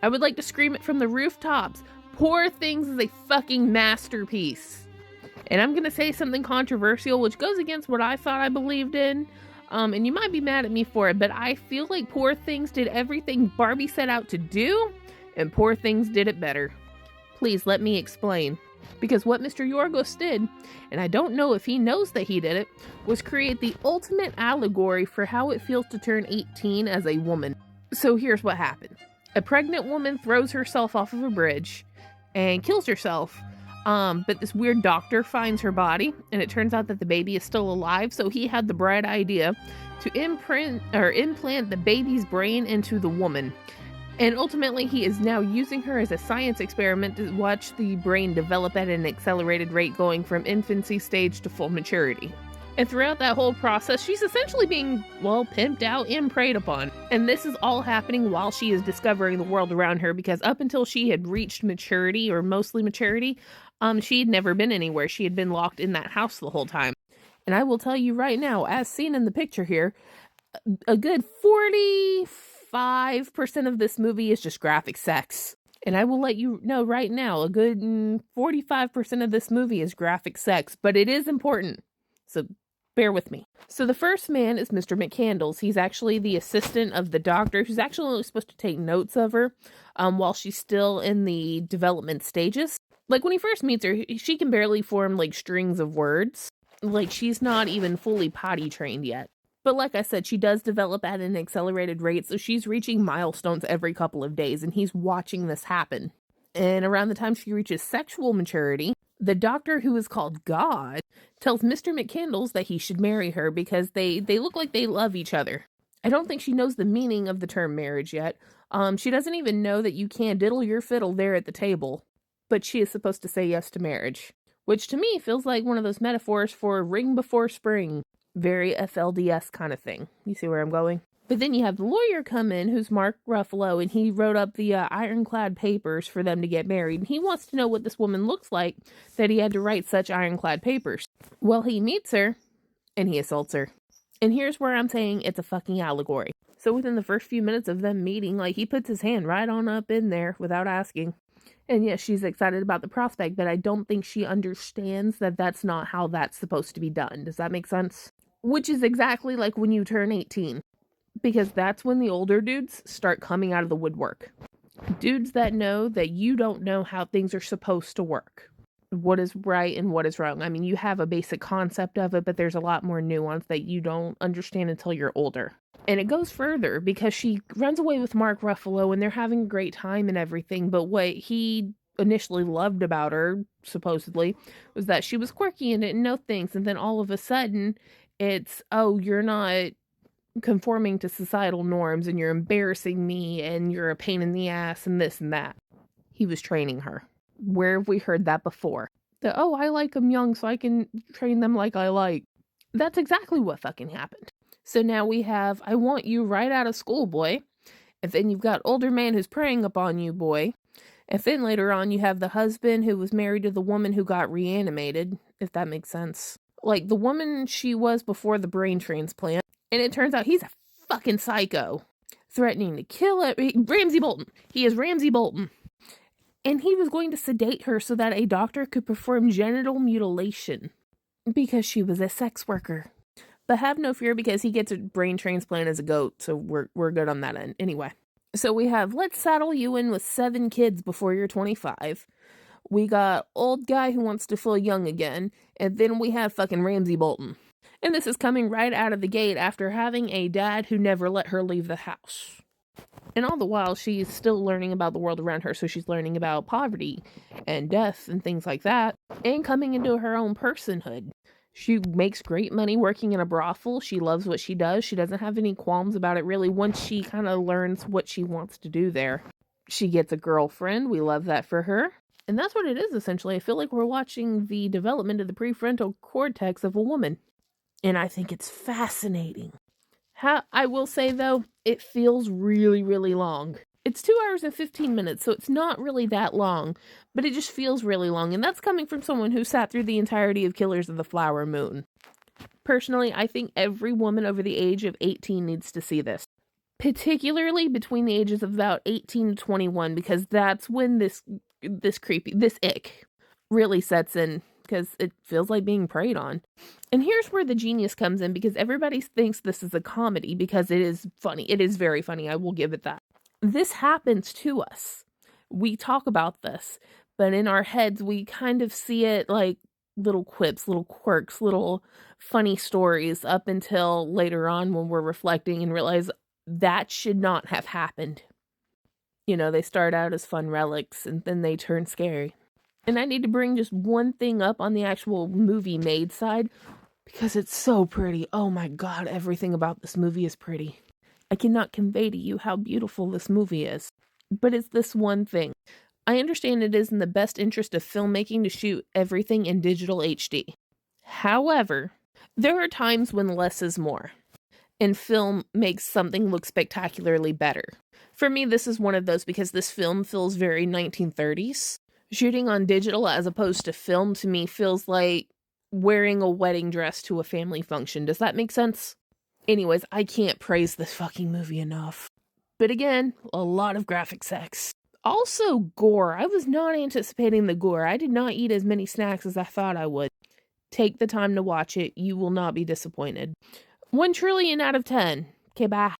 I would like to scream it from the rooftops. Poor Things is a fucking masterpiece. And I'm going to say something controversial, which goes against what I thought I believed in. And you might be mad at me for it, but I feel like Poor Things did everything Barbie set out to do, and Poor Things did it better. Please let me explain. Because what Mr. Yorgos did, and I don't know if he knows that he did it, was create the ultimate allegory for how it feels to turn 18 as a woman. So here's what happened. A pregnant woman throws herself off of a bridge and kills herself. But this weird doctor finds her body, and it turns out that the baby is still alive, so he had the bright idea to implant the baby's brain into the woman. And ultimately, he is now using her as a science experiment to watch the brain develop at an accelerated rate, going from infancy stage to full maturity. And throughout that whole process, she's essentially being, pimped out and preyed upon. And this is all happening while she is discovering the world around her, because up until she had reached maturity, or mostly maturity, she had never been anywhere. She had been locked in that house the whole time. And I will tell you right now, as seen in the picture here, a good 45% of this movie is just graphic sex. And I will let you know right now, a good 45% of this movie is graphic sex, but it is important. So bear with me. So the first man is Mr. McCandles. He's actually the assistant of the doctor, who's actually only supposed to take notes of her while she's still in the development stages. Like, when he first meets her, she can barely form, strings of words. She's not even fully potty trained yet. But like I said, she does develop at an accelerated rate, so she's reaching milestones every couple of days, and he's watching this happen. And around the time she reaches sexual maturity, the doctor, who is called God, tells Mr. McCandles that he should marry her because they look like they love each other. I don't think she knows the meaning of the term marriage yet. She doesn't even know that you can't diddle your fiddle there at the table. But she is supposed to say yes to marriage, which to me feels like one of those metaphors for ring before spring. Very FLDS kind of thing. You see where I'm going? But then you have the lawyer come in, who's Mark Ruffalo, and he wrote up the ironclad papers for them to get married. And he wants to know what this woman looks like that he had to write such ironclad papers. Well, he meets her, and he assaults her. And here's where I'm saying it's a fucking allegory. So within the first few minutes of them meeting, he puts his hand right on up in there without asking. And yes, she's excited about the prospect, but I don't think she understands that that's not how that's supposed to be done. Does that make sense? Which is exactly like when you turn 18. Because that's when the older dudes start coming out of the woodwork. Dudes that know that you don't know how things are supposed to work. What is right and what is wrong. I mean, you have a basic concept of it, but there's a lot more nuance that you don't understand until you're older. And it goes further because she runs away with Mark Ruffalo and they're having a great time and everything. But what he initially loved about her, supposedly, was that she was quirky and didn't know things. And then all of a sudden, it's, oh, you're not conforming to societal norms and you're embarrassing me and you're a pain in the ass and this and that. He was training her. Where have we heard that before? That, oh, I like them young so I can train them like I like. That's exactly what fucking happened. So now we have, I want you right out of school, boy. And then you've got older man who's preying upon you, boy. And then later on you have the husband who was married to the woman who got reanimated, if that makes sense. Like the woman she was before the brain transplant. And it turns out he's a fucking psycho. Threatening to kill her. Ramsay Bolton. He is Ramsay Bolton. And he was going to sedate her so that a doctor could perform genital mutilation. Because she was a sex worker. But have no fear because he gets a brain transplant as a goat. So we're good on that end. Anyway. So we have, let's saddle you in with 7 kids before you're 25. We got old guy who wants to feel young again. And then we have fucking Ramsay Bolton. And this is coming right out of the gate after having a dad who never let her leave the house. And all the while, she's still learning about the world around her. So she's learning about poverty and death and things like that. And coming into her own personhood. She makes great money working in a brothel. She loves what she does. She doesn't have any qualms about it, really, once she kind of learns what she wants to do there. She gets a girlfriend. We love that for her. And that's what it is, essentially. I feel like we're watching the development of the prefrontal cortex of a woman. And I think it's fascinating. I will say, though, it feels really, really long. It's 2 hours and 15 minutes, so it's not really that long, but it just feels really long, and that's coming from someone who sat through the entirety of Killers of the Flower Moon. Personally, I think every woman over the age of 18 needs to see this. particularly between the ages of about 18 to 21, because that's when this ick really sets in, because it feels like being preyed on. And here's where the genius comes in, because everybody thinks this is a comedy because it is funny. It is very funny. I will give it that. This happens to us. We talk about this, but in our heads, we kind of see it like little quips, little quirks, little funny stories up until later on when we're reflecting and realize that should not have happened. You know, they start out as fun relics and then they turn scary. And I need to bring just one thing up on the actual movie made side, because it's so pretty. Oh my God, everything about this movie is pretty. I cannot convey to you how beautiful this movie is. But it's this one thing. I understand it is in the best interest of filmmaking to shoot everything in digital HD. However, there are times when less is more, and film makes something look spectacularly better. For me, this is one of those, because this film feels very 1930s. Shooting on digital as opposed to film, to me, feels like wearing a wedding dress to a family function. Does that make sense? Anyways, I can't praise this fucking movie enough. But again, a lot of graphic sex. Also, gore. I was not anticipating the gore. I did not eat as many snacks as I thought I would. Take the time to watch it. You will not be disappointed. 1 trillion out of 10. Okay, bye.